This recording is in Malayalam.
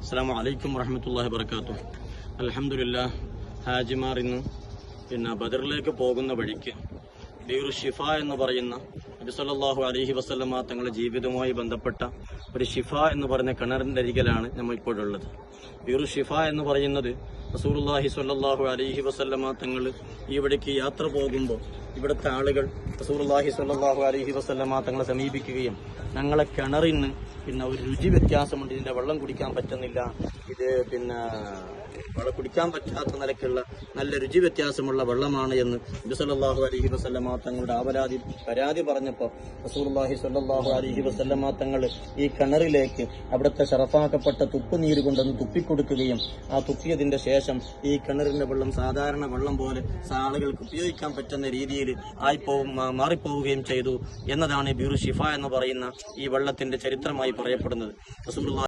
അസ്സലാമു അലൈക്കും വറഹ്മത്തുള്ളാഹി വബറകാതുഹു. അൽഹംദുലില്ലാഹ്, ഹാജിമാർ ഇന്ന് ബദറിലേക്ക് പോകുന്ന വഴിക്ക് ബീറു ഷിഫ എന്ന് പറയുന്ന നബി സല്ലല്ലാഹു അലൈഹി വസല്ലമ തങ്ങളുടെ ജീവിതവുമായി ബന്ധപ്പെട്ട ഒരു ഷിഫ എന്ന് പറയുന്ന കിണറിന്റെ അരികിലാണ് നമ്മൾ ഇപ്പോഴുള്ളത്. ബീറു ഷിഫ എന്ന് പറയുന്നത് റസൂലുള്ളാഹി സ്വല്ലല്ലാഹു അലൈഹി വസല്ലമ തങ്ങൾ ഈ വഴിക്ക് യാത്ര പോകുമ്പോൾ ഇവിടുത്തെ ആളുകൾ റസൂലുള്ളാഹി സ്വല്ലല്ലാഹു അലൈഹി വസല്ലമ തങ്ങളെ സമീപിക്കുകയും ഞങ്ങളെ കിണറിന് ഒരു രുചി വ്യത്യാസമുണ്ട്, ഇതിന്റെ വെള്ളം കുടിക്കാൻ പറ്റുന്നില്ല, ഇത് വെള്ളം കുടിക്കാൻ പറ്റാത്ത നിലയ്ക്കുള്ള നല്ല രുചി വ്യത്യാസമുള്ള വെള്ളമാണ് എന്ന് നബി സല്ലല്ലാഹു അലൈഹി വസല്ലമ തങ്ങളുടെ പരാതി പറഞ്ഞപ്പോൾ റസൂലുള്ളാഹി സ്വല്ലല്ലാഹു അലൈഹി വസല്ലമ തങ്ങൾ ഈ കിണറിലേക്ക് അവിടുത്തെ ശറഫാക്കപ്പെട്ട തുപ്പുനീര് കൊണ്ടൊന്ന് തുപ്പിക്കൊടുക്കുകയും ആ തുപ്പിയതിന്റെ ശേഷം ഈ കിണറിന്റെ വെള്ളം സാധാരണ വെള്ളം പോലെ ആളുകൾക്ക് ഉപയോഗിക്കാൻ പറ്റുന്ന രീതിയിൽ മാറിപ്പോവുകയും ചെയ്തു എന്നതാണ് ബീറു ഷിഫ എന്ന് പറയുന്ന ഈ വെള്ളത്തിന്റെ ചരിത്രമായി പറയപ്പെടുന്നത്. റസൂലുള്ളാഹി